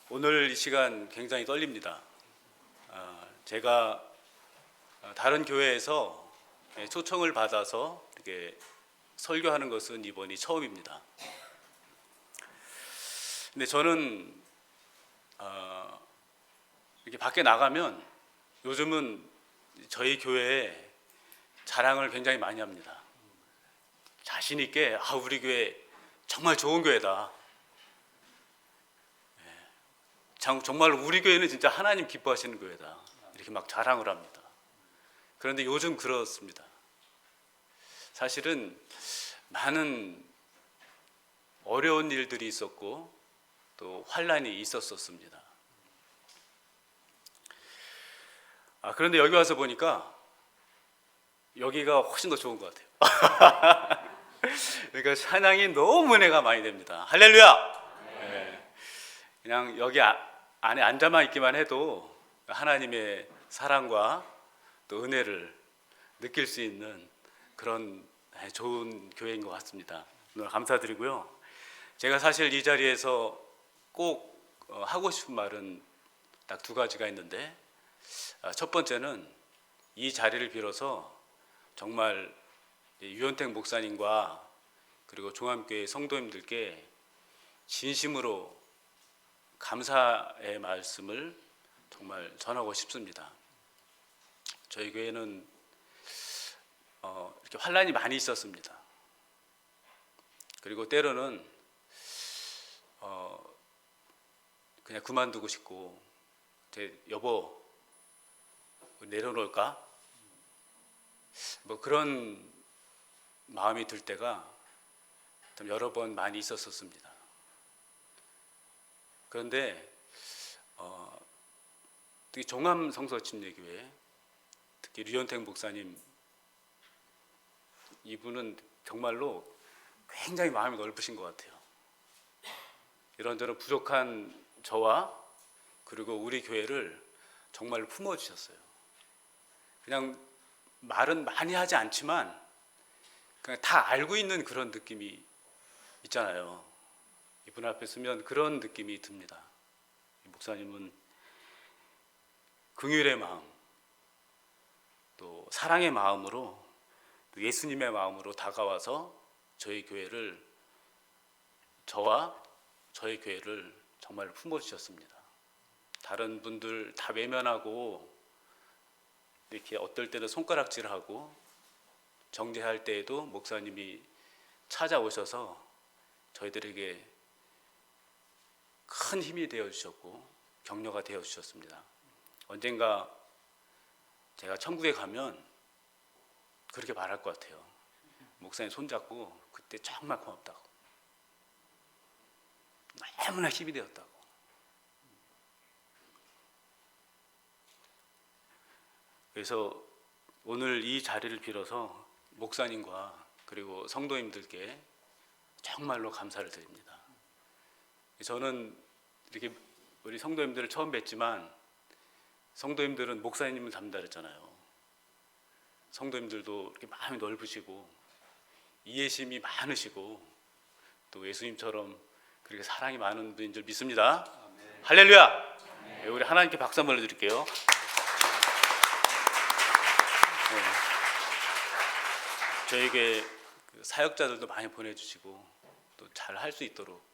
오늘 이 시간 굉장히 떨립니다. 제가 다른 교회에서 초청을 받아서 이렇게 설교하는 것은 이번이 처음입니다. 근데 저는 이렇게 밖에 나가면 요즘은 저희 교회에 자랑을 굉장히 많이 합니다. 자신 있게 우리 교회 정말 좋은 교회다. 정말 우리 교회는 진짜 하나님 기뻐하시는 교회다. 이렇게 막 자랑을 합니다. 그런데 요즘 그렇습니다. 사실은 많은 어려운 일들이 있었고 또 환난이 있었습니다. 그런데 여기 와서 보니까 여기가 훨씬 더 좋은 것 같아요. 그러니까 찬양이 너무 은혜가 많이 됩니다. 할렐루야! 네. 그냥 여기 안에 앉아만 있기만 해도 하나님의 사랑과 또 은혜를 느낄 수 있는 그런 좋은 교회인 것 같습니다. 오늘 감사드리고요. 제가 사실 이 자리에서 꼭 하고 싶은 말은 딱 두 가지가 있는데, 첫 번째는 이 자리를 빌어서 정말 유현택 목사님과 그리고 종암교회 성도님들께 진심으로 감사의 말씀을 정말 전하고 싶습니다. 저희 교회는 이렇게 환난이 많이 있었습니다. 그리고 때로는 그냥 그만두고 싶고, 여보 내려놓을까? 뭐 그런 마음이 들 때가 좀 여러 번 많이 있었습니다. 그런데 특히 종암성서침례교회, 특히 류현택 목사님, 이분은 정말로 굉장히 마음이 넓으신 것 같아요. 이런저런 부족한 저와 그리고 우리 교회를 정말 품어주셨어요. 그냥 말은 많이 하지 않지만 그냥 다 알고 있는 그런 느낌이 있잖아요. 이분 앞에 서면 그런 느낌이 듭니다. 목사님은 긍휼의 마음, 또 사랑의 마음으로, 또 예수님의 마음으로 다가와서 저와 저희 교회를 정말 품어주셨습니다. 다른 분들 다 외면하고 이렇게 어떨 때는 손가락질하고 정죄할 때에도 목사님이 찾아오셔서 저희들에게 큰 힘이 되어주셨고 격려가 되어주셨습니다. 언젠가 제가 천국에 가면 그렇게 말할 것 같아요. 목사님 손잡고 그때 정말 고맙다고, 너무나 힘이 되었다고. 그래서 오늘 이 자리를 빌어서 목사님과 그리고 성도님들께 정말로 감사를 드립니다. 저는 이렇게 우리 성도님들을 처음 뵀지만 성도님들은 목사님을 닮다랬잖아요. 성도님들도 이렇게 마음이 넓으시고 이해심이 많으시고 또 예수님처럼 그렇게 사랑이 많은 분인 줄 믿습니다. 아멘. 할렐루야! 네, 우리 하나님께 박수 한번 드릴게요. 네. 저에게 사역자들도 많이 보내주시고 또 잘 할 수 있도록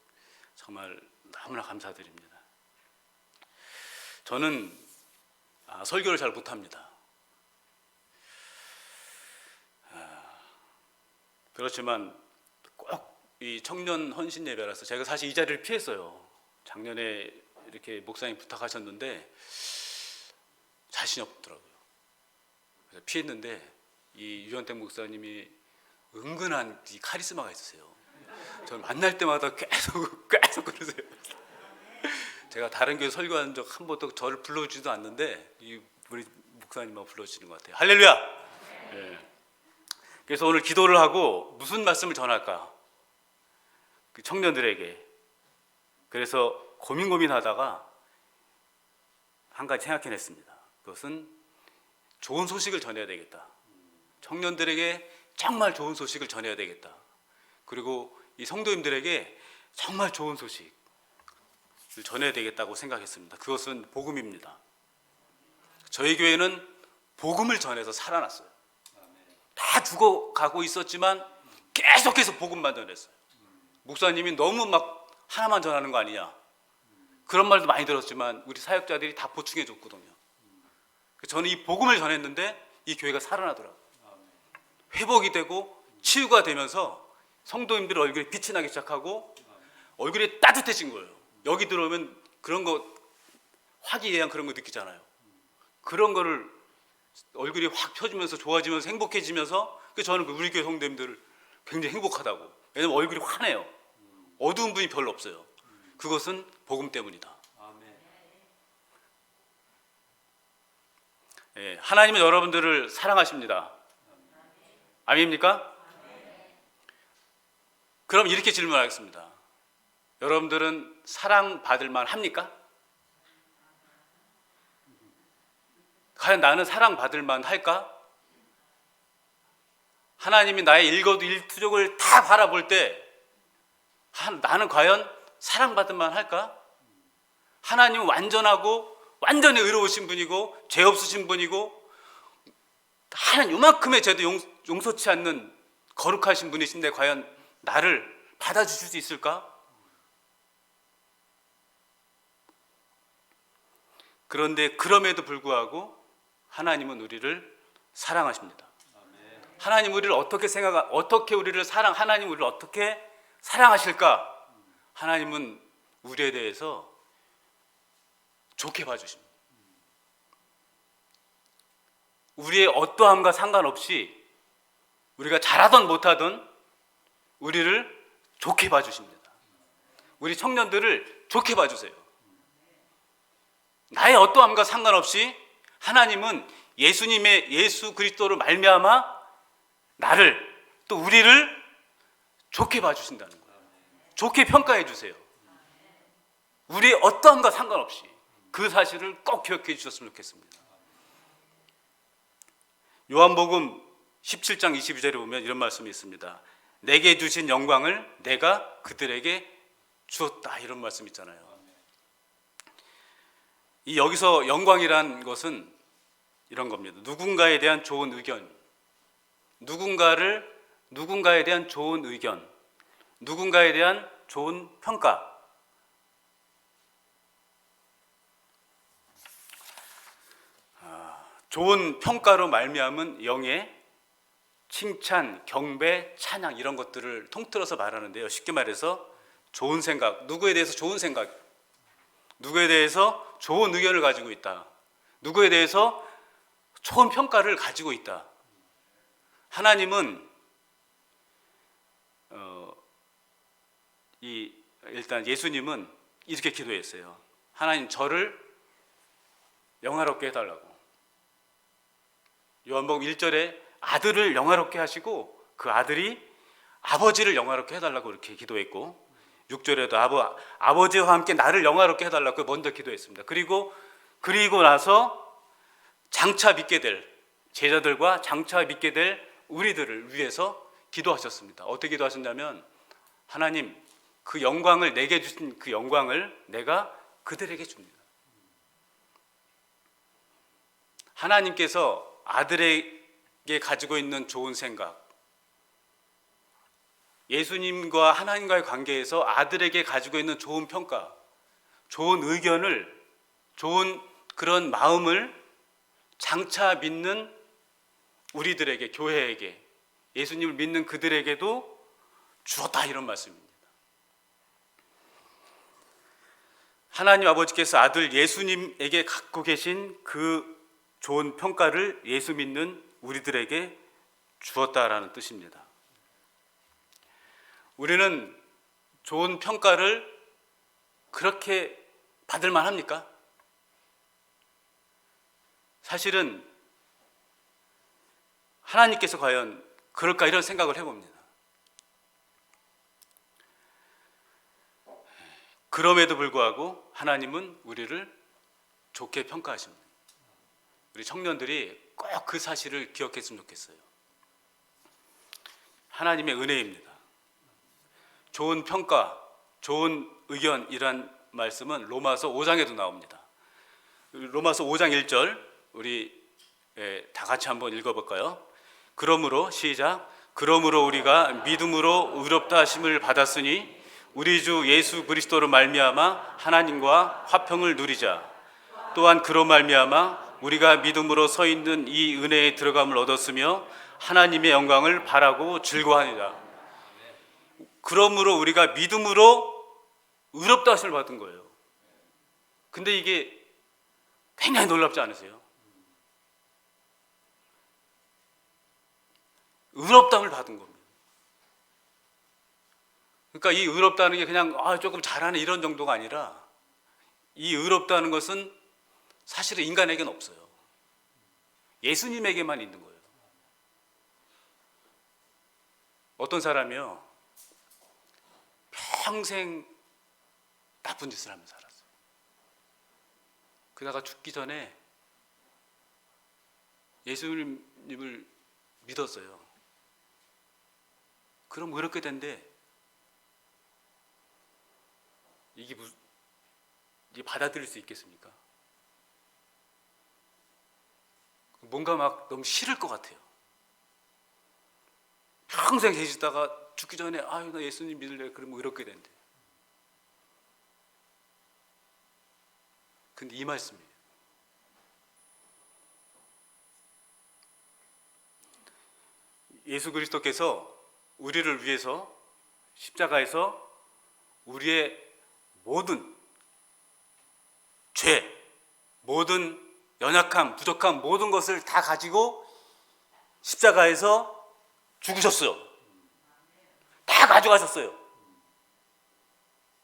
정말 너무나 감사드립니다. 저는 설교를 잘 못합니다. 그렇지만 꼭 이 청년 헌신 예배라서 제가 사실 이 자리를 피했어요. 작년에 이렇게 목사님 부탁하셨는데 자신이 없더라고요. 그래서 피했는데 이 유현택 목사님이 은근한 이 카리스마가 있으세요. 저는 만날 때마다 계속 그러세요. 제가 다른 교회 설교한 적 한 번도 저를 불러주지도 않는데 우리 목사님만 불러주시는 것 같아요. 할렐루야! 네. 그래서 오늘 기도를 하고 무슨 말씀을 전할까? 그 청년들에게. 그래서 고민하다가 한 가지 생각해냈습니다. 그것은 좋은 소식을 전해야 되겠다. 청년들에게 정말 좋은 소식을 전해야 되겠다. 그리고 이 성도님들에게 정말 좋은 소식, 전해야 되겠다고 생각했습니다. 그것은 복음입니다. 저희 교회는 복음을 전해서 살아났어요. 다 죽어가고 있었지만 계속해서 복음만 전했어요. 목사님이 너무 막 하나만 전하는 거 아니냐, 그런 말도 많이 들었지만 우리 사역자들이 다 보충해 줬거든요. 저는 이 복음을 전했는데 이 교회가 살아나더라고요. 회복이 되고 치유가 되면서 성도님들 얼굴에 빛이 나기 시작하고 얼굴이 따뜻해진 거예요. 여기 들어오면 그런 거, 화기애애한 그런 거 느끼잖아요. 그런 거를 얼굴이 확 펴지면서 좋아지면서 행복해지면서, 저는 우리 교회 성도님들 굉장히 행복하다고. 왜냐면 얼굴이 환해요. 어두운 분이 별로 없어요. 그것은 복음 때문이다. 예, 하나님은 여러분들을 사랑하십니다. 아멘입니까? 그럼 이렇게 질문하겠습니다. 여러분들은 사랑받을 만 합니까? 과연 나는 사랑받을 만 할까? 하나님이 나의 일거수일투족을 다 바라볼 때 나는 과연 사랑받을 만 할까? 하나님은 완전하고 완전히 의로우신 분이고 죄 없으신 분이고 하나님 요만큼의 죄도 용서치 않는 거룩하신 분이신데 과연 나를 받아주실 수 있을까? 그런데 그럼에도 불구하고 하나님은 우리를 사랑하십니다. 하나님 우리를 어떻게 우리를 하나님 우리를 어떻게 사랑하실까? 하나님은 우리에 대해서 좋게 봐주십니다. 우리의 어떠함과 상관없이 우리가 잘하든 못하든 우리를 좋게 봐주십니다. 우리 청년들을 좋게 봐주세요. 나의 어떠함과 상관없이 하나님은 예수 그리스도로 말미암아 나를, 또 우리를 좋게 봐주신다는 거예요. 좋게 평가해 주세요. 우리의 어떠함과 상관없이 그 사실을 꼭 기억해 주셨으면 좋겠습니다. 요한복음 17장 22절에 보면 이런 말씀이 있습니다. 내게 주신 영광을 내가 그들에게 주었다, 이런 말씀 있잖아요. 이 여기서 영광이란 것은 이런 겁니다. 누군가에 대한 좋은 의견, 누군가에 대한 좋은 의견, 누군가에 대한 좋은 평가. 좋은 평가로 말미암은 영의 칭찬, 경배, 찬양, 이런 것들을 통틀어서 말하는데요. 쉽게 말해서 좋은 생각, 누구에 대해서 좋은 생각, 누구에 대해서 좋은 의견을 가지고 있다, 누구에 대해서 좋은 평가를 가지고 있다. 하나님은 일단 예수님은 이렇게 기도했어요. 하나님, 저를 영화롭게 해달라고. 요한복음 1절에 아들을 영화롭게 하시고 그 아들이 아버지를 영화롭게 해달라고 이렇게 기도했고, 6절에도 아버지와 함께 나를 영화롭게 해달라고 먼저 기도했습니다. 그리고 나서 장차 믿게 될 제자들과 장차 믿게 될 우리들을 위해서 기도하셨습니다. 어떻게 기도하셨냐면, 하나님, 그 영광을 내게 주신 그 영광을 내가 그들에게 줍니다. 하나님께서 아들에게 가지고 있는 좋은 생각, 예수님과 하나님과의 관계에서 아들에게 가지고 있는 좋은 평가, 좋은 의견을, 좋은 그런 마음을 장차 믿는 우리들에게, 교회에게, 예수님을 믿는 그들에게도 주었다, 이런 말씀입니다. 하나님 아버지께서 아들 예수님에게 갖고 계신 그 좋은 평가를 예수 믿는 우리들에게 주었다라는 뜻입니다. 우리는 좋은 평가를 그렇게 받을 만합니까? 사실은 하나님께서 과연 그럴까, 이런 생각을 해봅니다. 그럼에도 불구하고 하나님은 우리를 좋게 평가하십니다. 우리 청년들이 꼭 그 사실을 기억했으면 좋겠어요. 하나님의 은혜입니다. 좋은 평가, 좋은 의견이란 말씀은 로마서 5장에도 나옵니다. 로마서 5장 1절 우리 다 같이 한번 읽어볼까요? 그러므로 시작. 그러므로 우리가 믿음으로 의롭다 하심을 받았으니 우리 주 예수 그리스도로 말미암아 하나님과 화평을 누리자. 또한 그로 말미암아 우리가 믿음으로 서 있는 이 은혜에 들어감을 얻었으며 하나님의 영광을 바라고 즐거워하니라. 그러므로 우리가 믿음으로 의롭다 하심을 받은 거예요. 근데 이게 굉장히 놀랍지 않으세요? 의롭다함을 받은 겁니다. 그러니까 이 의롭다는 게 그냥 조금 잘하네 이런 정도가 아니라 이 의롭다는 것은 사실은 인간에게는 없어요. 예수님에게만 있는 거예요. 어떤 사람이요 평생 나쁜 짓을 하면서 살았어요. 그러다가 죽기 전에 예수님을 믿었어요. 그럼 그렇게 된데 이게 받아들일 수 있겠습니까? 뭔가 막 너무 싫을 것 같아요. 평생 계시다가 죽기 전에 나 예수님 믿을래 그러면 이렇게 된대. 근데 이 말씀이에요. 예수 그리스도께서 우리를 위해서 십자가에서 우리의 모든 죄, 모든 연약함, 부족함 모든 것을 다 가지고 십자가에서 죽으셨어요. 다 가져가셨어요.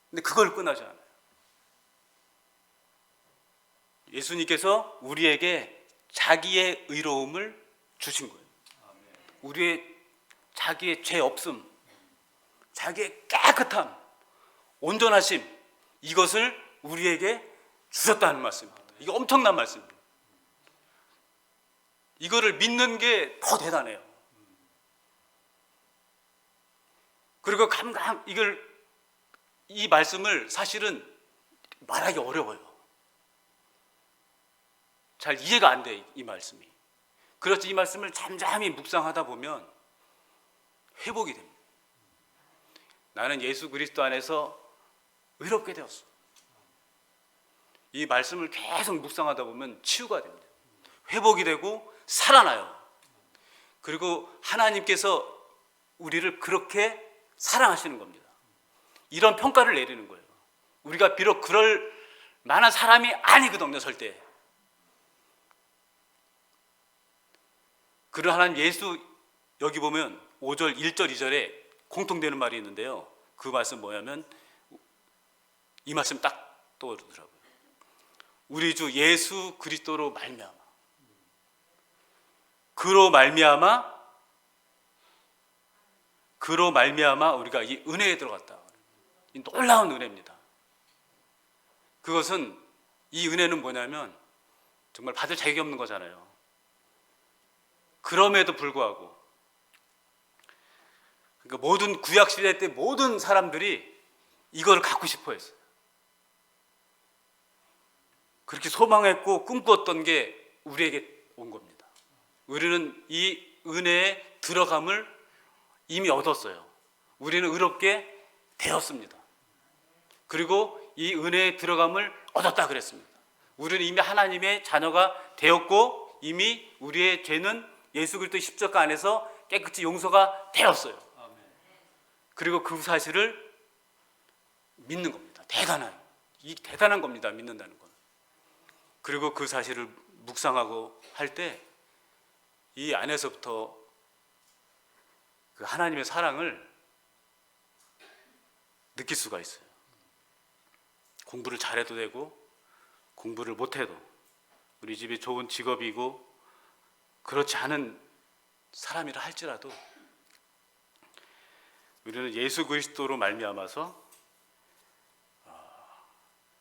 근데 그걸 끝나지 않아요. 예수님께서 우리에게 자기의 의로움을 주신 거예요. 자기의 죄 없음, 자기의 깨끗함, 온전하심, 이것을 우리에게 주셨다는 말씀입니다. 이게 엄청난 말씀입니다. 이거를 믿는 게 더 대단해요. 그리고 이 말씀을 사실은 말하기 어려워요. 잘 이해가 안 돼, 이 말씀이. 그렇지, 이 말씀을 잠잠히 묵상하다 보면 회복이 됩니다. 나는 예수 그리스도 안에서 의롭게 되었어. 이 말씀을 계속 묵상하다 보면 치유가 됩니다. 회복이 되고 살아나요. 그리고 하나님께서 우리를 그렇게 사랑하시는 겁니다. 이런 평가를 내리는 거예요. 우리가 비록 그럴 만한 사람이 아니거든요, 절대. 그런 하나님 예수, 여기 보면 5절, 1절, 2절에 공통되는 말이 있는데요. 그 말씀 뭐냐면 이 말씀 딱 떠오르더라고요. 우리 주 예수 그리스도로 말미암아, 그로 말미암아 우리가 이 은혜에 들어갔다. 이 놀라운 은혜입니다. 그것은, 이 은혜는 뭐냐면 정말 받을 자격이 없는 거잖아요. 그럼에도 불구하고, 그러니까 모든 구약 시대 때 모든 사람들이 이걸 갖고 싶어 했어요. 그렇게 소망했고 꿈꾸었던 게 우리에게 온 겁니다. 우리는 이 은혜에 들어감을 이미 얻었어요. 우리는 의롭게 되었습니다. 그리고 이 은혜에 들어감을 얻었다 그랬습니다. 우리는 이미 하나님의 자녀가 되었고 이미 우리의 죄는 예수 그리스도의 십자가 안에서 깨끗이 용서가 되었어요. 그리고 그 사실을 믿는 겁니다. 대단한 겁니다. 믿는다는 건. 그리고 그 사실을 묵상하고 할 때 이 안에서부터 그 하나님의 사랑을 느낄 수가 있어요. 공부를 잘해도 되고 공부를 못해도, 우리 집이 좋은 직업이고 그렇지 않은 사람이라 할지라도 우리는 예수 그리스도로 말미암아서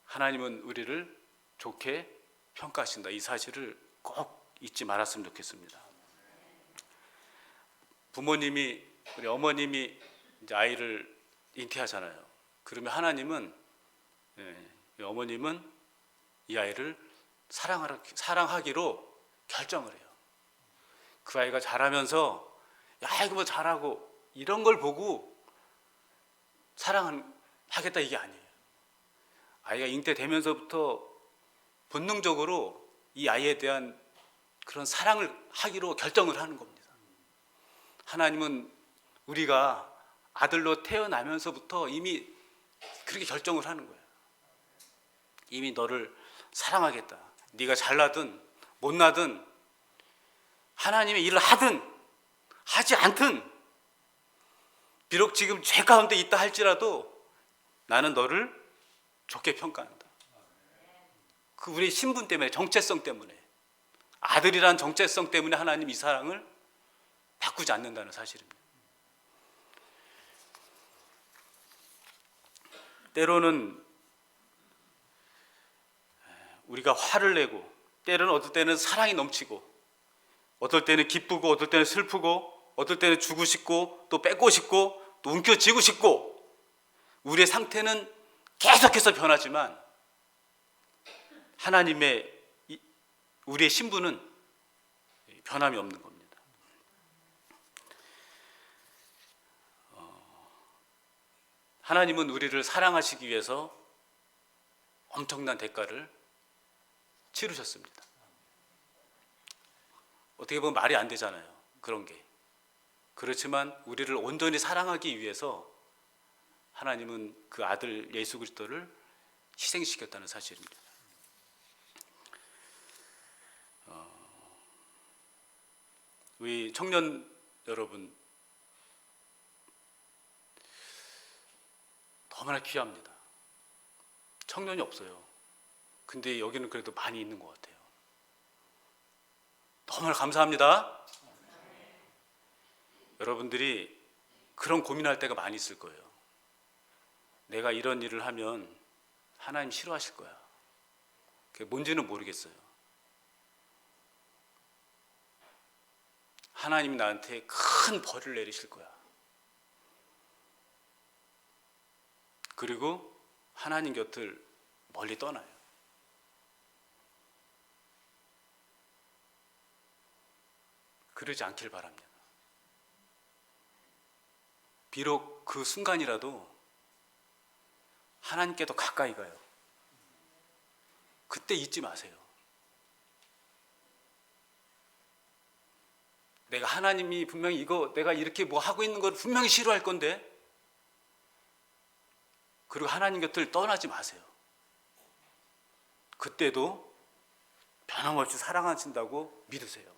하나님은 우리를 좋게 평가하신다. 이 사실을 꼭 잊지 말았으면 좋겠습니다. 부모님이, 우리 어머님이 이제 아이를 잉태하잖아요. 그러면 하나님은 어머님은 이 아이를 사랑하기로 결정을 해요. 그 아이가 자라면서 야 이거 뭐 잘하고 이런 걸 보고 사랑하겠다 이게 아니에요. 아이가 잉태되면서부터 본능적으로 이 아이에 대한 그런 사랑을 하기로 결정을 하는 겁니다. 하나님은 우리가 아들로 태어나면서부터 이미 그렇게 결정을 하는 거예요. 이미 너를 사랑하겠다. 네가 잘나든 못나든 하나님의 일을 하든 하지 않든 비록 지금 죄 가운데 있다 할지라도 나는 너를 좋게 평가한다. 그 우리의 신분 때문에, 정체성 때문에, 아들이란 정체성 때문에 하나님 이 사랑을 바꾸지 않는다는 사실입니다. 때로는 우리가 화를 내고, 때로는 어떨 때는 사랑이 넘치고, 어떨 때는 기쁘고, 어떨 때는 슬프고, 어떨 때는 주고 싶고, 또 뺏고 싶고, 또 움켜쥐고 싶고, 우리의 상태는 계속해서 변하지만 하나님의 우리의 신분은 변함이 없는 겁니다. 하나님은 우리를 사랑하시기 위해서 엄청난 대가를 치르셨습니다. 어떻게 보면 말이 안 되잖아요. 그런 게. 그렇지만 우리를 온전히 사랑하기 위해서 하나님은 그 아들 예수 그리스도를 희생시켰다는 사실입니다. 우리 청년 여러분 너무나 귀합니다. 청년이 없어요. 근데 여기는 그래도 많이 있는 것 같아요. 너무나 감사합니다. 여러분들이 그런 고민할 때가 많이 있을 거예요. 내가 이런 일을 하면 하나님 싫어하실 거야. 그게 뭔지는 모르겠어요. 하나님이 나한테 큰 벌을 내리실 거야. 그리고 하나님 곁을 멀리 떠나요. 그러지 않길 바랍니다. 비록 그 순간이라도 하나님께 더 가까이 가요. 그때 잊지 마세요. 내가 하나님이 분명히 이거 내가 이렇게 뭐 하고 있는 걸 분명히 싫어할 건데, 그리고 하나님 곁을 떠나지 마세요. 그때도 변함없이 사랑하신다고 믿으세요.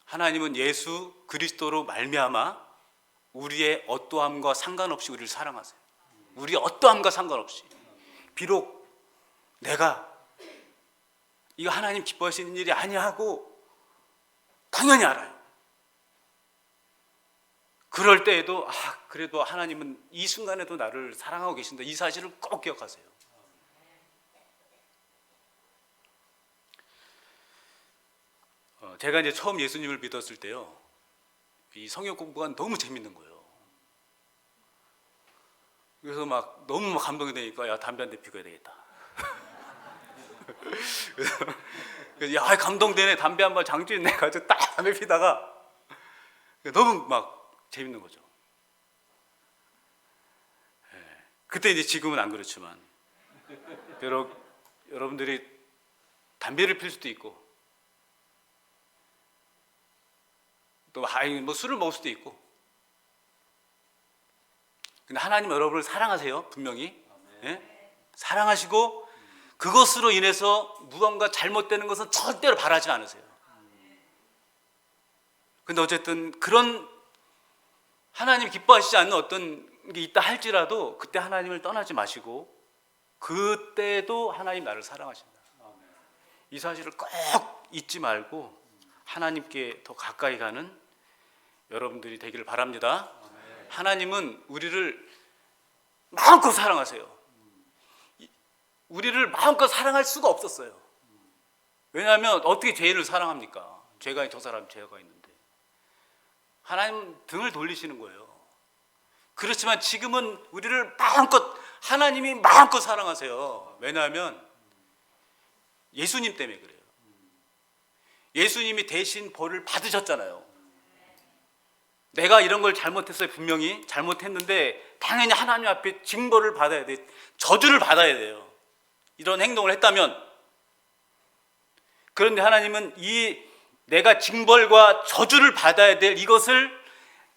하나님은 예수 그리스도로 말미암아 우리의 어떠함과 상관없이 우리를 사랑하세요. 우리의 어떠함과 상관없이. 비록 내가 이거 하나님 기뻐하시는 일이 아니야 하고 당연히 알아요. 그럴 때에도 그래도 하나님은 이 순간에도 나를 사랑하고 계신다. 이 사실을 꼭 기억하세요. 제가 이제 처음 예수님을 믿었을 때요, 이 성역 공부가 너무 재밌는 거예요. 그래서 막 너무 감동이 되니까 야 담배 한 대 피워야 되겠다. 그래서 야 감동되네, 담배 한 발 장주 있네 가지고 딱 담배 피다가 너무 막 재밌는 거죠. 그때 이제 지금은 안 그렇지만 비록 여러분들이 담배를 필 수도 있고 또 뭐 술을 먹을 수도 있고, 근데 하나님 여러분을 사랑하세요. 분명히 사랑하시고 그것으로 인해서 무언가 잘못되는 것은 절대로 바라지 않으세요. 근데 어쨌든 그런 하나님 기뻐하시지 않는 어떤 게 있다 할지라도 그때 하나님을 떠나지 마시고 그때도 하나님 나를 사랑하신다. 이 사실을 꼭 잊지 말고 하나님께 더 가까이 가는 여러분들이 되기를 바랍니다. 하나님은 우리를 마음껏 사랑하세요. 우리를 마음껏 사랑할 수가 없었어요. 왜냐하면 어떻게 죄인을 사랑합니까? 죄가 저 사람 죄가 있는데 하나님 등을 돌리시는 거예요. 그렇지만 지금은 우리를 마음껏 하나님이 마음껏 사랑하세요. 왜냐하면 예수님 때문에 그래요. 예수님이 대신 벌을 받으셨잖아요. 내가 이런 걸 잘못했어요. 분명히 잘못했는데 당연히 하나님 앞에 징벌을 받아야 돼. 저주를 받아야 돼요. 이런 행동을 했다면. 그런데 하나님은 이 내가 징벌과 저주를 받아야 될 이것을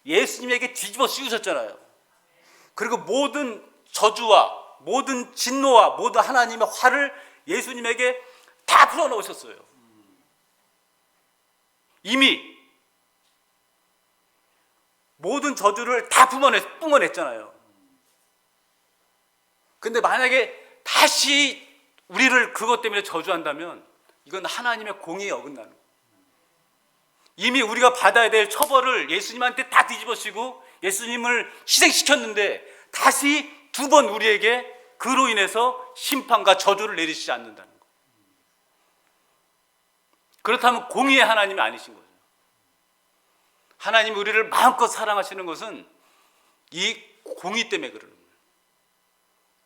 예수님에게 뒤집어 씌우셨잖아요. 그리고 모든 저주와 모든 진노와 모든 하나님의 화를 예수님에게 다 풀어놓으셨어요. 이미 모든 저주를 다 뿜어냈잖아요. 근데 만약에 다시 우리를 그것 때문에 저주한다면 이건 하나님의 공의에 어긋나는 거예요. 이미 우리가 받아야 될 처벌을 예수님한테 다 뒤집어쓰고 예수님을 희생시켰는데 다시 두 번 우리에게 그로 인해서 심판과 저주를 내리시지 않는다는 거예요. 그렇다면 공의의 하나님이 아니신 거죠. 하나님이 우리를 마음껏 사랑하시는 것은 이 공의 때문에 그러는 거예요.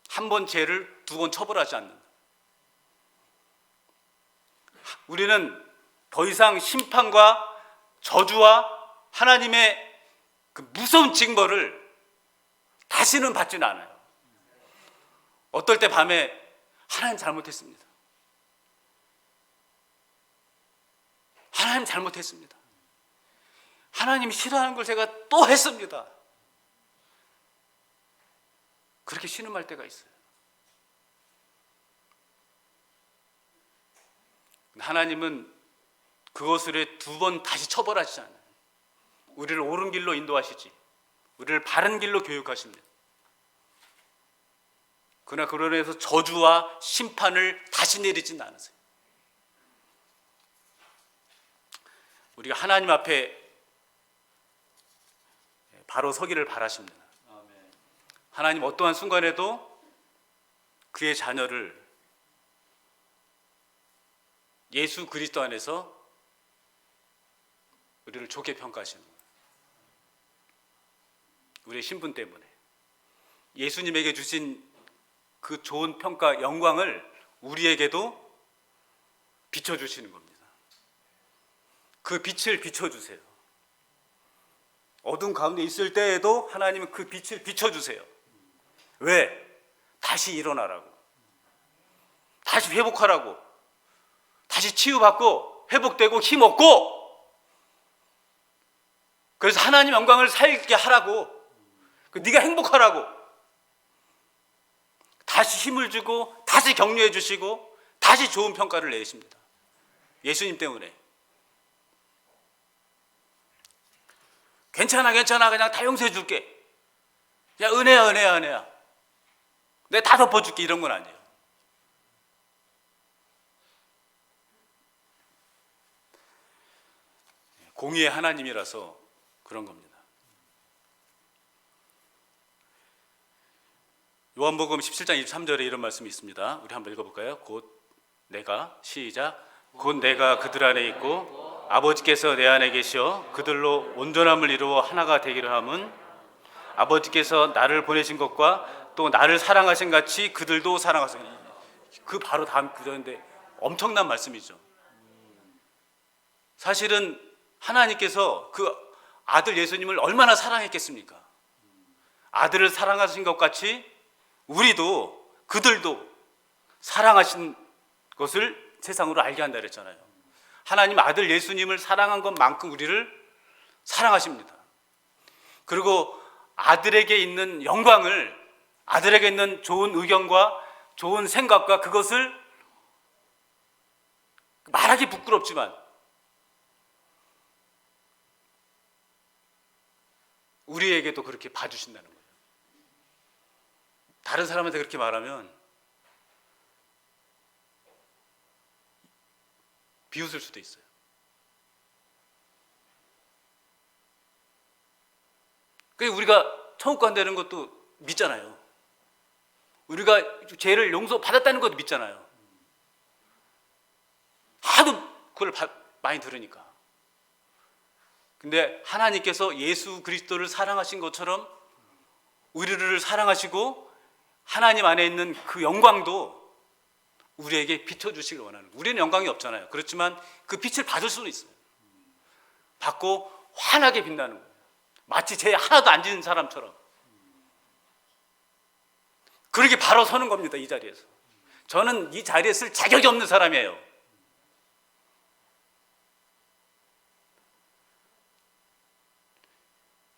한 번 죄를 두 번 처벌하지 않는다. 우리는 더 이상 심판과 저주와 하나님의 그 무서운 징벌을 다시는 받지는 않아요. 어떨 때 밤에 하나님 잘못했습니다. 하나님 잘못했습니다. 하나님이 싫어하는 걸 제가 또 했습니다. 그렇게 신음할 때가 있어요. 하나님은 그것을 두 번 다시 처벌하시지 않아요. 우리를 옳은 길로 인도하시지, 우리를 바른 길로 교육하십니다. 그러나 그로 인해서 저주와 심판을 다시 내리지는 않으세요. 우리가 하나님 앞에 바로 서기를 바라십니다. 하나님 어떠한 순간에도 그의 자녀를 예수 그리스도 안에서 우리를 좋게 평가하시는 거예요. 우리의 신분 때문에 예수님에게 주신 그 좋은 평가, 영광을 우리에게도 비춰주시는 겁니다. 그 빛을 비춰주세요. 어둠 가운데 있을 때에도 하나님은 그 빛을 비춰주세요. 왜? 다시 일어나라고, 다시 회복하라고, 다시 치유받고 회복되고 힘없고, 그래서 하나님 영광을 살게 하라고, 네가 행복하라고 다시 힘을 주고 다시 격려해 주시고 다시 좋은 평가를 내십니다. 예수님 때문에. 괜찮아 그냥 다 용서해 줄게, 야 은혜야 내가 다 덮어줄게, 이런 건 아니에요. 공의의 하나님이라서 그런 겁니다. 요한복음 17장 23절에 이런 말씀이 있습니다. 우리 한번 읽어볼까요? 곧 내가, 시작, 곧 내가 그들 안에 있고 아버지께서 내 안에 계시어 그들로 온전함을 이루어 하나가 되기를 함은 아버지께서 나를 보내신 것과 또 나를 사랑하신 같이 그들도 사랑하시니. 그 바로 다음 구절인데 엄청난 말씀이죠. 사실은 하나님께서 그 아들 예수님을 얼마나 사랑했겠습니까? 아들을 사랑하신 것 같이 우리도, 그들도 사랑하신 것을 세상으로 알게 한다 그랬잖아요. 하나님 아들 예수님을 사랑한 것만큼 우리를 사랑하십니다. 그리고 아들에게 있는 영광을, 아들에게 있는 좋은 의견과 좋은 생각과 그것을 말하기 부끄럽지만 우리에게도 그렇게 봐주신다는 거예요. 다른 사람한테 그렇게 말하면 비웃을 수도 있어요. 그러니까 우리가 천국 간다는 것도 믿잖아요. 우리가 죄를 용서 받았다는 것도 믿잖아요. 하도 그걸 많이 들으니까. 근데 하나님께서 예수 그리스도를 사랑하신 것처럼 우리를 사랑하시고 하나님 안에 있는 그 영광도 우리에게 비춰주시길 원하는 거예요. 우리는 영광이 없잖아요. 그렇지만 그 빛을 받을 수는 있어요. 받고 환하게 빛나는 거예요. 마치 죄 하나도 안 지은 사람처럼. 그렇게 바로 서는 겁니다. 이 자리에서. 저는 이 자리에 쓸 자격이 없는 사람이에요.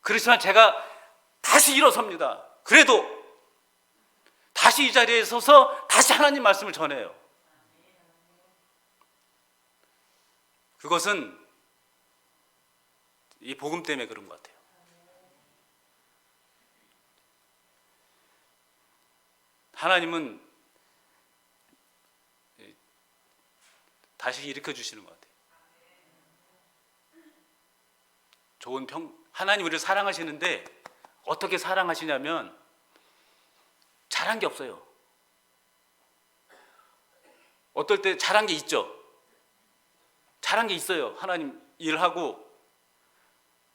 그렇지만 제가 다시 일어섭니다. 그래도 다시 이 자리에 서서 다시 하나님 말씀을 전해요. 그것은 이 복음 때문에 그런 것 같아요. 하나님은 다시 일으켜 주시는 것 같아요. 하나님 우리를 사랑하시는데 어떻게 사랑하시냐면 잘한 게 없어요. 어떨 때 잘한 게 있죠. 잘한 게 있어요. 하나님 일하고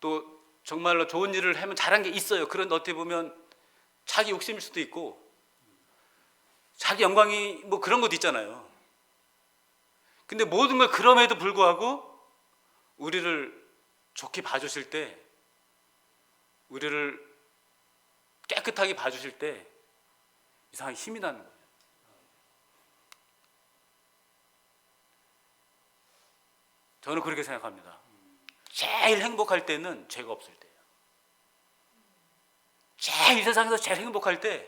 또 정말로 좋은 일을 하면 잘한 게 있어요. 그런데 어떻게 보면 자기 욕심일 수도 있고 자기 영광이 뭐 그런 것도 있잖아요. 근데 모든 걸 그럼에도 불구하고 우리를 좋게 봐주실 때, 우리를 깨끗하게 봐주실 때 이상하게 힘이 나는 거예요. 저는 그렇게 생각합니다. 제일 행복할 때는 죄가 없을 때예요. 제일 이 세상에서 제일 행복할 때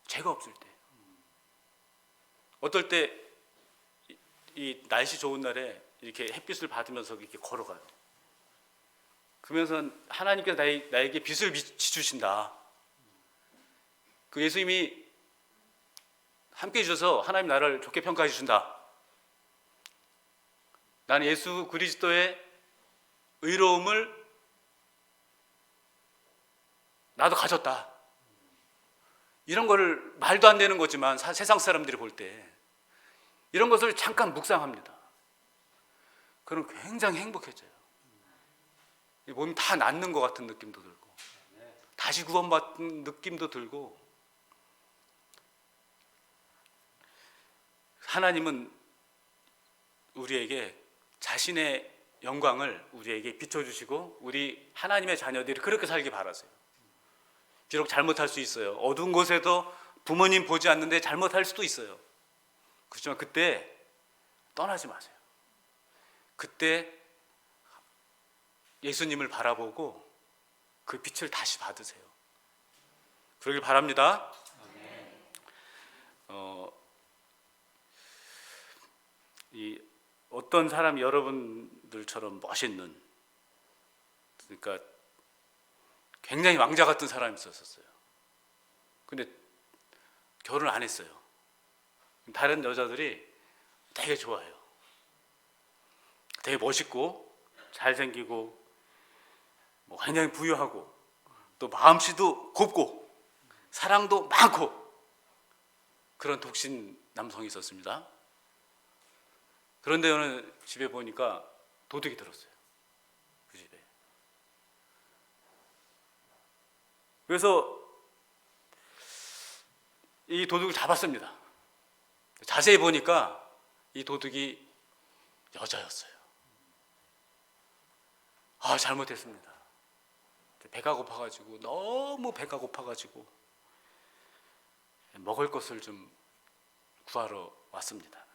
죄가 없을 때예요. 어떨 때 이 날씨 좋은 날에 이렇게 햇빛을 받으면서 이렇게 걸어가요. 그러면서 하나님께서 나에게 빛을 비추신다. 그 예수님이 함께 해주셔서 하나님 나를 좋게 평가해 주신다. 나는 예수 그리스도의 의로움을 나도 가졌다. 이런 거를 말도 안 되는 거지만 세상 사람들이 볼 때 이런 것을 잠깐 묵상합니다. 그럼 굉장히 행복해져요. 몸이 다 낫는 것 같은 느낌도 들고 다시 구원받은 느낌도 들고 하나님은 우리에게 자신의 영광을 우리에게 비춰주시고 우리 하나님의 자녀들이 그렇게 살기 바라세요. 비록 잘못할 수 있어요. 어두운 곳에도 부모님 보지 않는데 잘못할 수도 있어요. 그렇지만 그때 떠나지 마세요. 그때 예수님을 바라보고 그 빛을 다시 받으세요. 그러길 바랍니다. 어떤 사람이 여러분들처럼 멋있는, 그러니까 굉장히 왕자 같은 사람이 있었어요. 근데 결혼 안 했어요. 다른 여자들이 되게 좋아해요. 되게 멋있고 잘생기고 뭐 굉장히 부유하고 또 마음씨도 곱고 사랑도 많고 그런 독신 남성이 있었습니다. 그런데 어느 집에 보니까 도둑이 들었어요. 그 집에. 그래서 이 도둑을 잡았습니다. 자세히 보니까 이 도둑이 여자였어요. 잘못했습니다. 배가 고파가지고 너무 배가 고파가지고 먹을 것을 좀 구하러 왔습니다.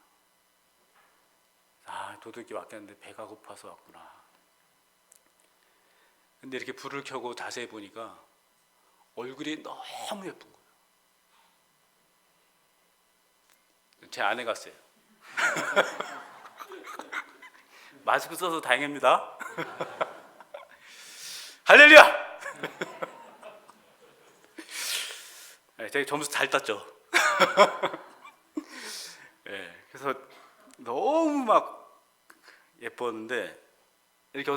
도둑이 왔겠는데 배가 고파서 왔구나. 근데 이렇게 불을 켜고 자세히 보니까 얼굴이 너무 예쁜 거예요. 제 아내 같아요. 마스크 써서 다행입니다. 할렐루야! 되게 점수 잘 땄죠. 그래서 너무 막 예뻤는데 이렇게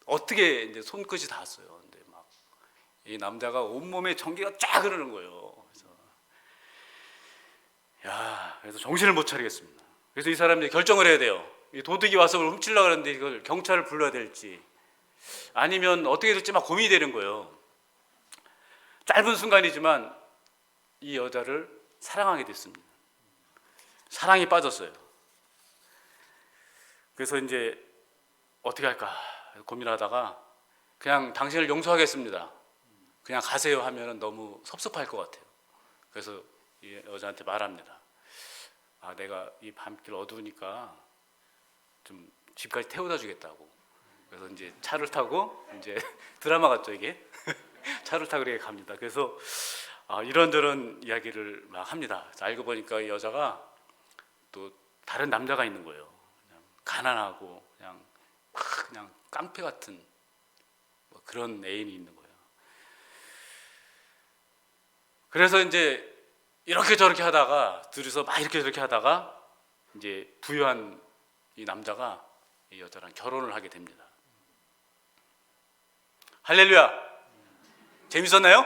어떻게 이제 손끝이 닿았어요. 근데 막 이 남자가 온몸에 전기가 쫙 흐르는 거예요. 그래서 정신을 못 차리겠습니다. 그래서 이 사람이 결정을 해야 돼요. 이 도둑이 와서 그걸 훔치려고 하는데 이걸 경찰을 불러야 될지 아니면 어떻게 될지 막 고민이 되는 거예요. 짧은 순간이지만 이 여자를 사랑하게 됐습니다. 사랑에 빠졌어요. 그래서 이제 어떻게 할까 고민하다가 그냥 당신을 용서하겠습니다, 그냥 가세요 하면 너무 섭섭할 것 같아요. 그래서 이 여자한테 말합니다. 내가 이 밤길 어두우니까 좀 집까지 태워다 주겠다고. 그래서 이제 차를 타고, 이제 드라마 같죠 이게. 차를 타고 이렇게 갑니다. 그래서 이런저런 이야기를 막 합니다. 알고 보니까 이 여자가 또 다른 남자가 있는 거예요. 그냥 가난하고 그냥 깡패 같은 뭐 그런 애인이 있는 거예요. 그래서 이제 이렇게 저렇게 하다가 둘이서 막 이렇게 저렇게 하다가 이제 부유한 이 남자가 이 여자랑 결혼을 하게 됩니다. 할렐루야. 재밌었나요?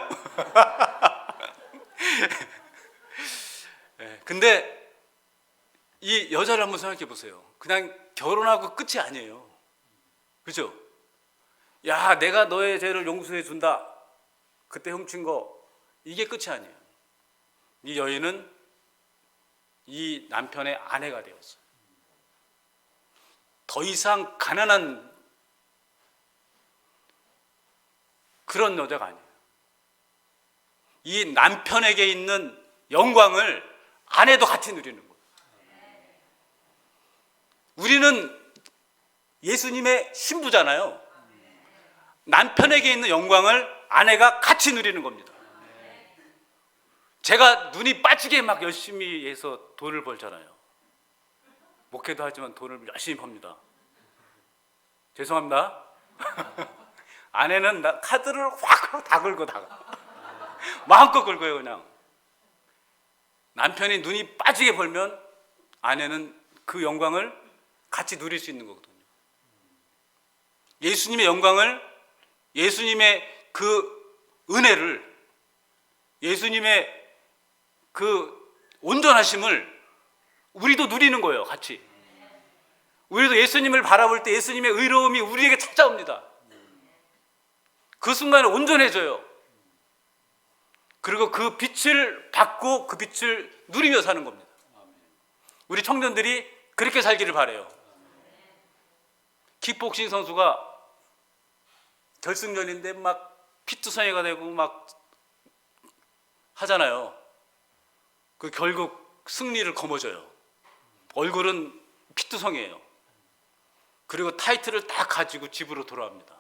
근데 이 여자를 한번 생각해 보세요. 그냥 결혼하고 끝이 아니에요. 그죠? 야, 내가 너의 죄를 용서해 준다, 그때 훔친 거, 이게 끝이 아니에요. 이 여인은 이 남편의 아내가 되었어요. 더 이상 가난한 그런 여자가 아니에요. 이 남편에게 있는 영광을 아내도 같이 누리는 거예요. 우리는 예수님의 신부잖아요. 남편에게 있는 영광을 아내가 같이 누리는 겁니다. 제가 눈이 빠지게 막 열심히 해서 돈을 벌잖아요. 목회도 하지만 돈을 열심히 법니다. 죄송합니다. 아내는 카드를 확 다 긁고 마음껏 긁어요. 그냥 남편이 눈이 빠지게 벌면 아내는 그 영광을 같이 누릴 수 있는 거거든요. 예수님의 영광을, 예수님의 그 은혜를, 예수님의 그 온전하심을 우리도 누리는 거예요. 같이. 우리도 예수님을 바라볼 때 예수님의 의로움이 우리에게 찾아옵니다. 그 순간에 온전해져요. 그리고 그 빛을 받고 그 빛을 누리며 사는 겁니다. 우리 청년들이 그렇게 살기를 바라요. 킥복싱 선수가 결승전인데 막 피투성이가 되고 막 하잖아요. 그 결국 승리를 거머쥐어요. 얼굴은 피투성이에요. 그리고 타이틀을 딱 가지고 집으로 돌아옵니다.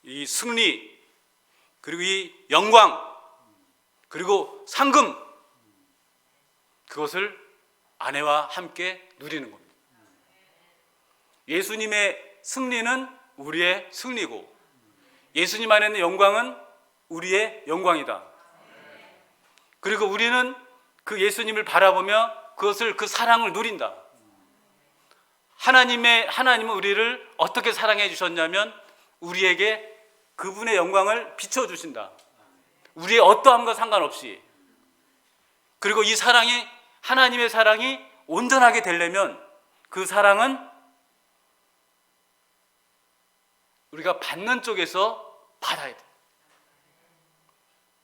이 승리, 그리고 이 영광, 그리고 상금, 그것을 아내와 함께 누리는 겁니다. 예수님의 승리는 우리의 승리고, 예수님 안에 있는 영광은 우리의 영광이다. 그리고 우리는 그 예수님을 바라보며 그것을, 그 사랑을 누린다. 하나님은 우리를 어떻게 사랑해 주셨냐면 우리에게 그분의 영광을 비춰주신다. 우리의 어떠함과 상관없이. 그리고 이 사랑이, 하나님의 사랑이 온전하게 되려면 그 사랑은 우리가 받는 쪽에서 받아야 돼.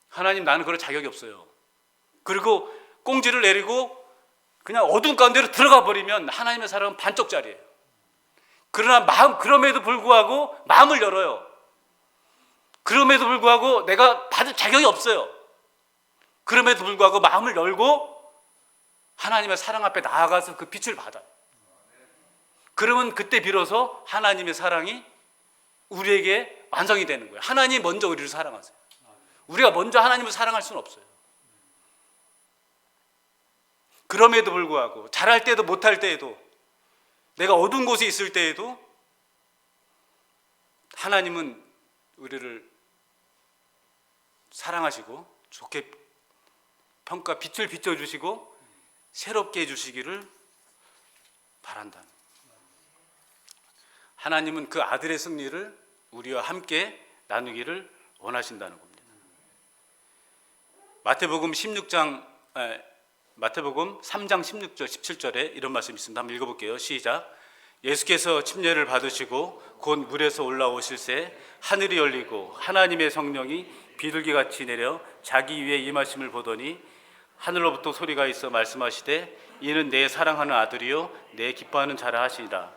하나님, 나는 그럴 자격이 없어요. 그리고 꽁지를 내리고 그냥 어두운 가운데로 들어가 버리면 하나님의 사랑은 반쪽짜리예요. 그러나 그럼에도 불구하고 마음을 열어요. 그럼에도 불구하고 내가 받을 자격이 없어요. 그럼에도 불구하고 마음을 열고 하나님의 사랑 앞에 나아가서 그 빛을 받아요. 그러면 그때 비로소 하나님의 사랑이 우리에게 완성이 되는 거예요. 하나님이 먼저 우리를 사랑하세요. 우리가 먼저 하나님을 사랑할 수는 없어요. 그럼에도 불구하고 잘할 때도 못할 때에도, 내가 어두운 곳에 있을 때에도 하나님은 우리를 사랑하시고 좋게 빛을 비춰주시고 새롭게 해주시기를 바란다. 하나님은 그 아들의 승리를 우리와 함께 나누기를 원하신다는 겁니다. 마태복음 3장 16절 17절에 이런 말씀이 있습니다. 한번 읽어볼게요. 시작. 예수께서 침례를 받으시고 곧 물에서 올라오실새 하늘이 열리고 하나님의 성령이 비둘기같이 내려 자기 위에 임하심을 보더니 하늘로부터 소리가 있어 말씀하시되 이는 내 사랑하는 아들이요 내 기뻐하는 자라 하시니라.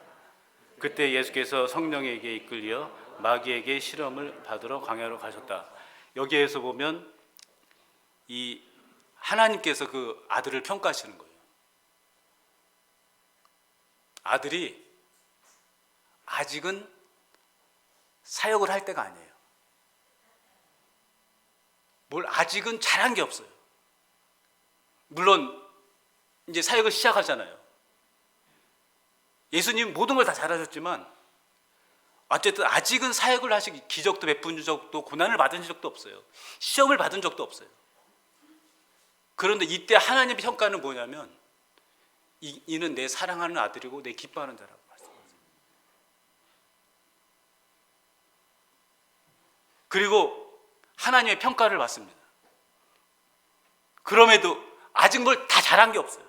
그때 예수께서 성령에게 이끌려 마귀에게 시험을 받으러 광야로 가셨다. 여기에서 보면 이 하나님께서 그 아들을 평가하시는 거예요. 아들이 아직은 사역을 할 때가 아니에요. 뭘 아직은 잘한 게 없어요. 물론 이제 사역을 시작하잖아요. 예수님 모든 걸 다 잘하셨지만 어쨌든 아직은 사역을 하시기, 기적도 베푼 적도, 고난을 받은 적도 없어요. 시험을 받은 적도 없어요. 그런데 이때 하나님의 평가는 뭐냐면 이는 내 사랑하는 아들이고 내 기뻐하는 자라고 말씀하세요. 그리고 하나님의 평가를 받습니다. 그럼에도 아직 뭘 다 잘한 게 없어요.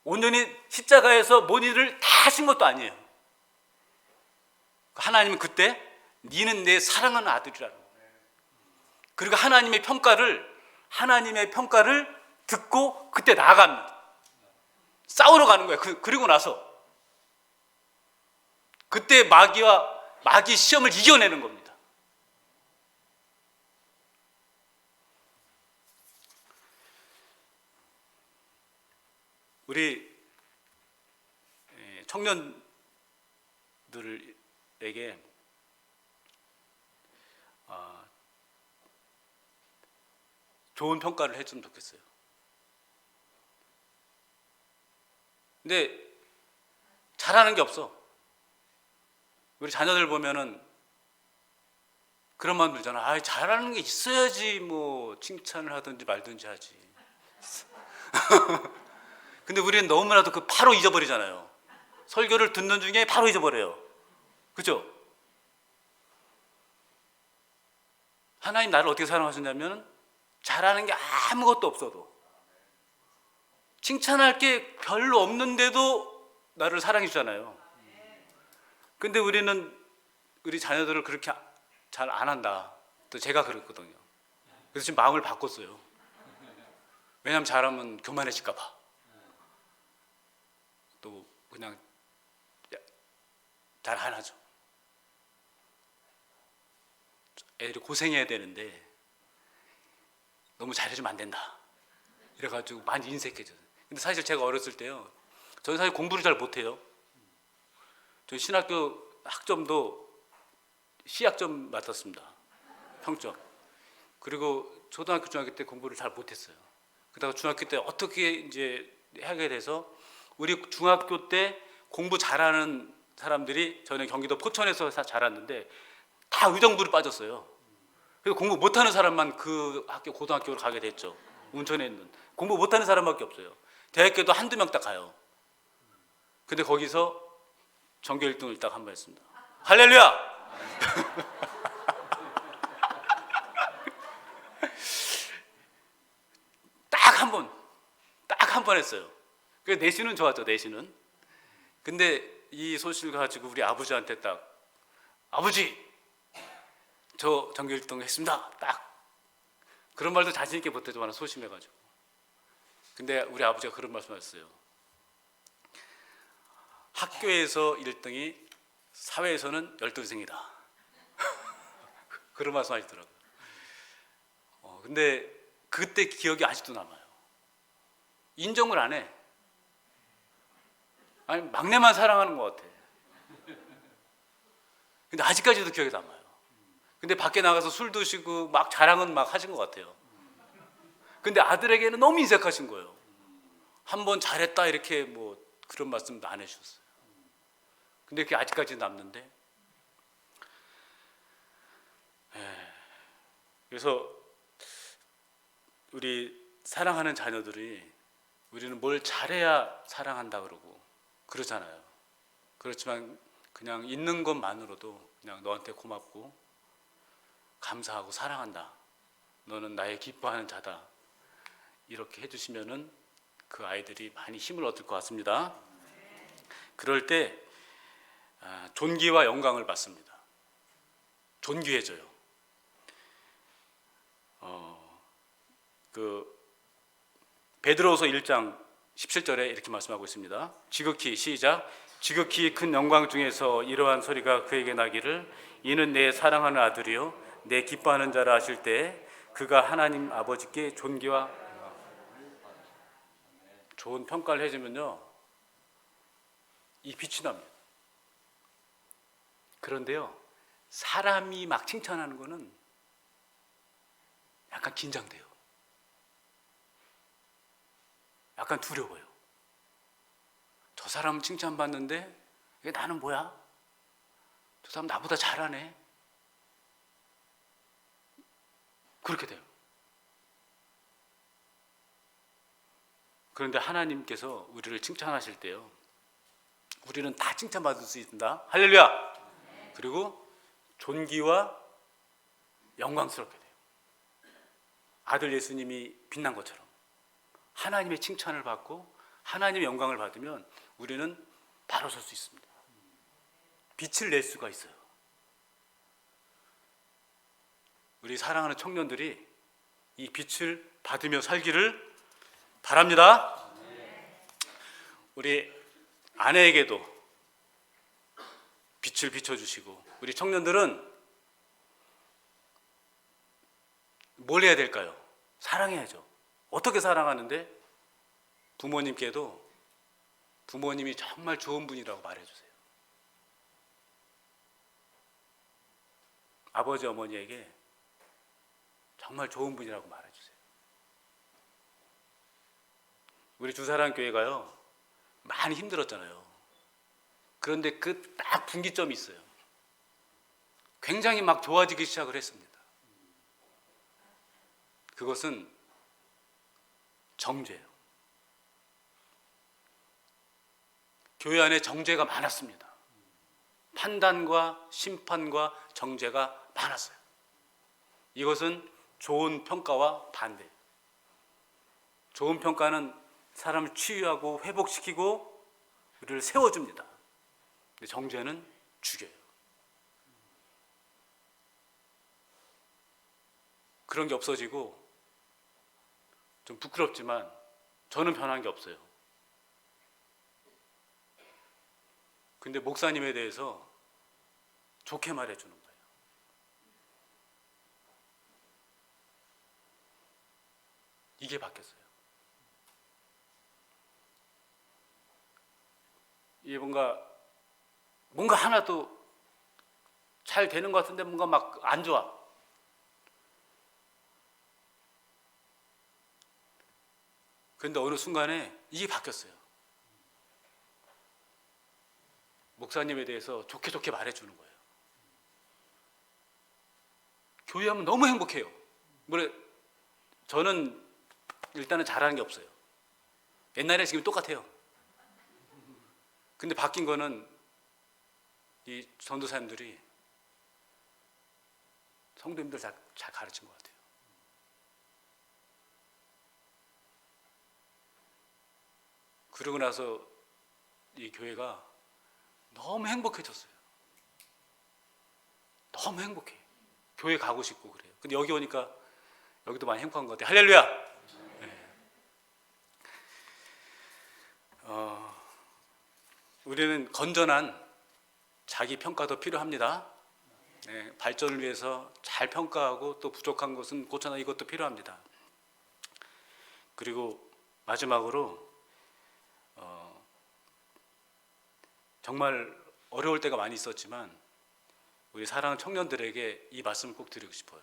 온전히 십자가에서 뭔 일을 다 하신 것도 아니에요. 하나님은 그때 니는 내 사랑하는 아들이라는 거예요. 그리고 하나님의 평가를 듣고 그때 나아갑니다. 싸우러 가는 거예요. 그리고 나서 그때 마귀 시험을 이겨내는 겁니다. 우리 청년들에게 좋은 평가를 해주면 좋겠어요. 근데 잘하는 게 없어. 우리 자녀들 보면은 그런 마음 들잖아. 잘하는 게 있어야지 뭐 칭찬을 하든지 말든지 하지. 근데 우리는 너무나도 바로 잊어버리잖아요. 설교를 듣는 중에 바로 잊어버려요. 그죠? 하나님 나를 어떻게 사랑하셨냐면 잘하는 게 아무것도 없어도, 칭찬할 게 별로 없는데도 나를 사랑해 주잖아요. 근데 우리는 우리 자녀들을 그렇게 잘 안 한다. 또 제가 그랬거든요. 그래서 지금 마음을 바꿨어요. 왜냐하면 잘하면 교만해질까 봐. 또 그냥 잘 안 하죠. 애들이 고생해야 되는데 너무 잘해주면 안 된다. 이래가지고 많이 인색해져요. 근데 사실 제가 어렸을 때요, 저는 사실 공부를 잘 못해요. 저 신학교 학점도 C학점 맞았습니다. 평점. 그리고 초등학교, 중학교 때 공부를 잘 못했어요. 그러다가 중학교 때 어떻게 이제 하게 돼서 우리 중학교 때 공부 잘하는 사람들이, 저는 경기도 포천에서 자랐는데 다 의정부로 빠졌어요. 그래서 공부 못하는 사람만 그 학교, 고등학교로 가게 됐죠. 운천에 있는. 공부 못하는 사람밖에 없어요. 대학교도 한두 명 딱 가요. 근데 거기서 전교 1등을 딱 한 번 했습니다. 할렐루야! 딱 한 번 했어요. 그래서 내신은 좋았죠, 내신은. 근데 이 소식을 가지고 우리 아버지한테 딱, 아버지! 저 전교 1등 했습니다. 딱. 그런 말도 자신 있게 못하지만 소심해가지고. 근데 우리 아버지가 그런 말씀하셨어요. 학교에서 1등이 사회에서는 열등생이다. 그런 말씀하시더라고요. 근데 그때 기억이 아직도 남아요. 인정을 안 해. 아니, 막내만 사랑하는 것 같아. 근데 아직까지도 기억이 남아요. 근데 밖에 나가서 술 드시고 막 자랑은 막 하신 것 같아요. 근데 아들에게는 너무 인색하신 거예요. 한번 잘했다 이렇게 뭐 그런 말씀도 안 해주셨어요. 근데 그게 아직까지 남는데, 그래서 우리 사랑하는 자녀들이, 우리는 뭘 잘해야 사랑한다 그러고 그러잖아요. 그렇지만 그냥 있는 것만으로도 그냥 너한테 고맙고 감사하고 사랑한다, 너는 나의 기뻐하는 자다, 이렇게 해주시면은 그 아이들이 많이 힘을 얻을 것 같습니다. 그럴 때 존귀와 영광을 받습니다. 존귀해져요. 그 베드로후서 1장 17절에 이렇게 말씀하고 있습니다. 지극히 시작. 지극히 큰 영광 중에서 이러한 소리가 그에게 나기를 이는 내 사랑하는 아들이요 내 기뻐하는 자라 하실 때 그가 하나님 아버지께 존귀와 좋은 평가를 해주면요 이 빛이 납니다. 그런데요 사람이 막 칭찬하는 거는 약간 긴장돼요. 약간 두려워요. 저 사람은 칭찬받는데 이게 나는 뭐야? 저 사람 나보다 잘하네. 그렇게 돼요. 그런데 하나님께서 우리를 칭찬하실 때요 우리는 다 칭찬받을 수 있습니다. 할렐루야. 그리고 존귀와 영광스럽게 돼요. 아들 예수님이 빛난 것처럼 하나님의 칭찬을 받고 하나님의 영광을 받으면 우리는 바로 설 수 있습니다. 빛을 낼 수가 있어요. 우리 사랑하는 청년들이 이 빛을 받으며 살기를 바랍니다. 우리 아내에게도 빛을 비춰주시고 우리 청년들은 뭘 해야 될까요? 사랑해야죠. 어떻게 사랑하는데? 부모님께도 부모님이 정말 좋은 분이라고 말해주세요. 아버지 어머니에게 정말 좋은 분이라고 말해주세요. 우리 두사랑교회가요 많이 힘들었잖아요. 그런데 그 딱 분기점이 있어요. 굉장히 막 좋아지기 시작을 했습니다. 그것은 정죄예요. 교회 안에 정죄가 많았습니다. 판단과 심판과 정죄가 많았어요. 이것은 좋은 평가와 반대예요. 좋은 평가는 사람을 치유하고 회복시키고 우리를 세워줍니다. 근데 정죄는 죽여요. 그런 게 없어지고 좀 부끄럽지만 저는 변한 게 없어요. 근데 목사님에 대해서 좋게 말해주는 거예요. 이게 바뀌었어요. 이게 뭔가 하나도 잘 되는 것 같은데 뭔가 막 안 좋아. 그런데 어느 순간에 이게 바뀌었어요. 목사님에 대해서 좋게 말해주는 거예요. 교회하면 너무 행복해요. 저는 일단은 잘하는 게 없어요. 옛날에 지금 똑같아요. 근데 바뀐 거는 이 전도사님들이 성도님들 잘 가르친 것 같아요. 그러고 나서 이 교회가 너무 행복해졌어요. 너무 행복해. 교회 가고 싶고 그래요. 근데 여기 오니까 여기도 많이 행복한 것 같아요. 할렐루야. 네. 우리는 건전한 자기 평가도 필요합니다. 네, 발전을 위해서 잘 평가하고 또 부족한 것은 고쳐나 이것도 필요합니다. 그리고 마지막으로 정말 어려울 때가 많이 있었지만 우리 사랑하는 청년들에게 이 말씀을 꼭 드리고 싶어요.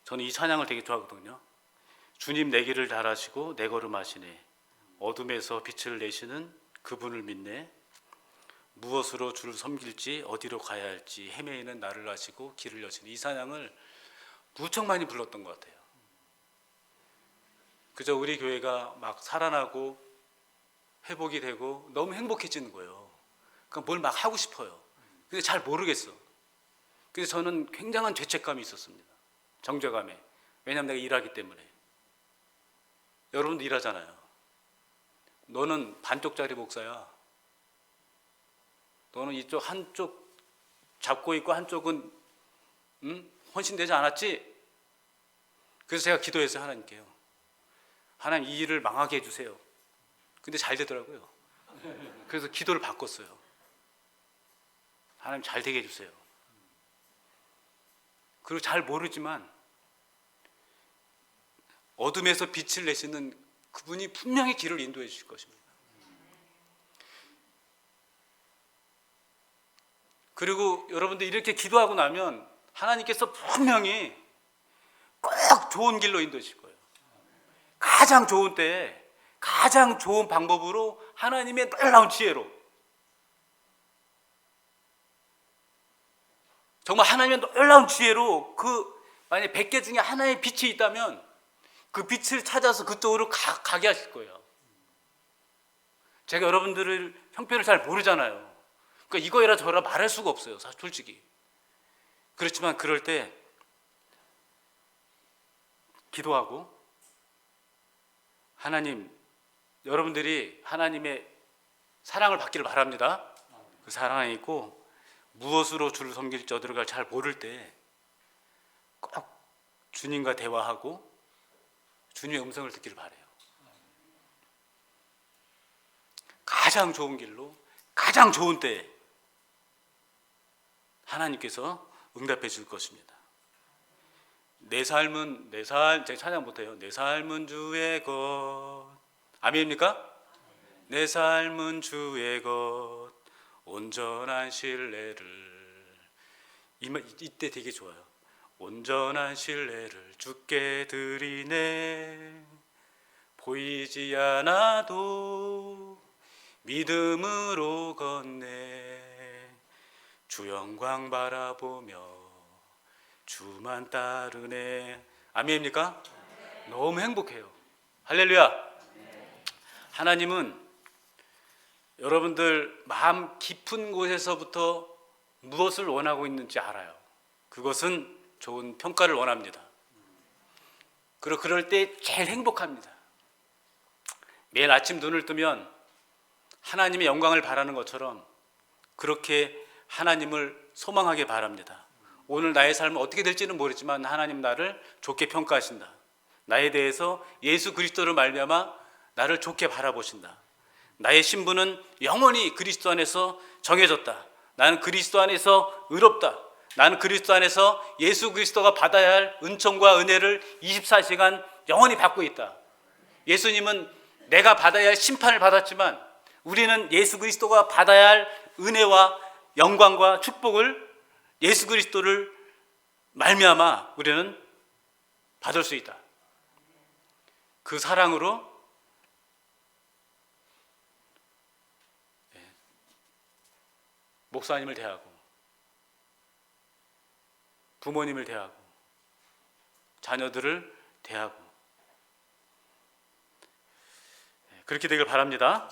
저는 이 찬양을 되게 좋아하거든요. 주님 내 길을 잘하시고 내 걸음하시네. 어둠에서 빛을 내시는 그분을 믿네. 무엇으로 주를 섬길지 어디로 가야 할지 헤매이는 나를 아시고 길을 여시네. 이 찬양을 무척 많이 불렀던 것 같아요. 그저 우리 교회가 막 살아나고 회복이 되고 너무 행복해지는 거예요. 그러니까 뭘 막 하고 싶어요. 근데 잘 모르겠어. 그래서 저는 굉장한 죄책감이 있었습니다. 정죄감에. 왜냐하면 내가 일하기 때문에. 여러분도 일하잖아요. 너는 반쪽짜리 목사야. 너는 이쪽 한쪽 잡고 있고 한쪽은 헌신되지 않았지? 그래서 제가 기도했어요, 하나님께요. 하나님, 이 일을 망하게 해주세요. 근데 잘 되더라고요. 그래서 기도를 바꿨어요. 하나님, 잘 되게 해주세요. 그리고 잘 모르지만 어둠에서 빛을 내시는 그분이 분명히 길을 인도해 주실 것입니다. 그리고 여러분들 이렇게 기도하고 나면 하나님께서 분명히 꼭 좋은 길로 인도해 주실 거예요. 가장 좋은 때에 가장 좋은 방법으로, 하나님의 놀라운 지혜로, 정말 하나님의 놀라운 지혜로, 만약에 100개 중에 하나의 빛이 있다면 그 빛을 찾아서 그쪽으로 가게 하실 거예요. 제가 여러분들을 형편을 잘 모르잖아요. 그러니까 이거라 저라 말할 수가 없어요, 솔직히. 그렇지만 그럴 때 기도하고, 하나님, 여러분들이 하나님의 사랑을 받기를 바랍니다. 그 사랑이 있고, 무엇으로 주를 섬길지 어디로 잘 모를 때 꼭 주님과 대화하고 주님의 음성을 듣기를 바라요. 가장 좋은 길로, 가장 좋은 때에 하나님께서 응답해 줄 것입니다. 제가 찬양 못해요. 내 삶은 주의 것. 아멘입니까? 내 삶은 주의 것, 온전한 신뢰를. 이때 되게 좋아요. 온전한 신뢰를 주께 드리네. 보이지 않아도 믿음으로 걷네. 주 영광 바라보며 주만 따르네. 아멘입니까? 너무 행복해요. 할렐루야. 하나님은 여러분들 마음 깊은 곳에서부터 무엇을 원하고 있는지 알아요. 그것은 좋은 평가를 원합니다. 그리고 그럴 때 제일 행복합니다. 매일 아침 눈을 뜨면 하나님의 영광을 바라는 것처럼 그렇게 하나님을 소망하게 바랍니다. 오늘 나의 삶은 어떻게 될지는 모르지만 하나님 나를 좋게 평가하신다. 나에 대해서 예수 그리스도를 말미암아 나를 좋게 바라보신다. 나의 신분은 영원히 그리스도 안에서 정해졌다. 나는 그리스도 안에서 의롭다. 나는 그리스도 안에서 예수 그리스도가 받아야 할 은총과 은혜를 24시간 영원히 받고 있다. 예수님은 내가 받아야 할 심판을 받았지만 우리는 예수 그리스도가 받아야 할 은혜와 영광과 축복을, 예수 그리스도를 말미암아 우리는 받을 수 있다. 그 사랑으로 목사님을 대하고, 부모님을 대하고, 자녀들을 대하고, 그렇게 되길 바랍니다.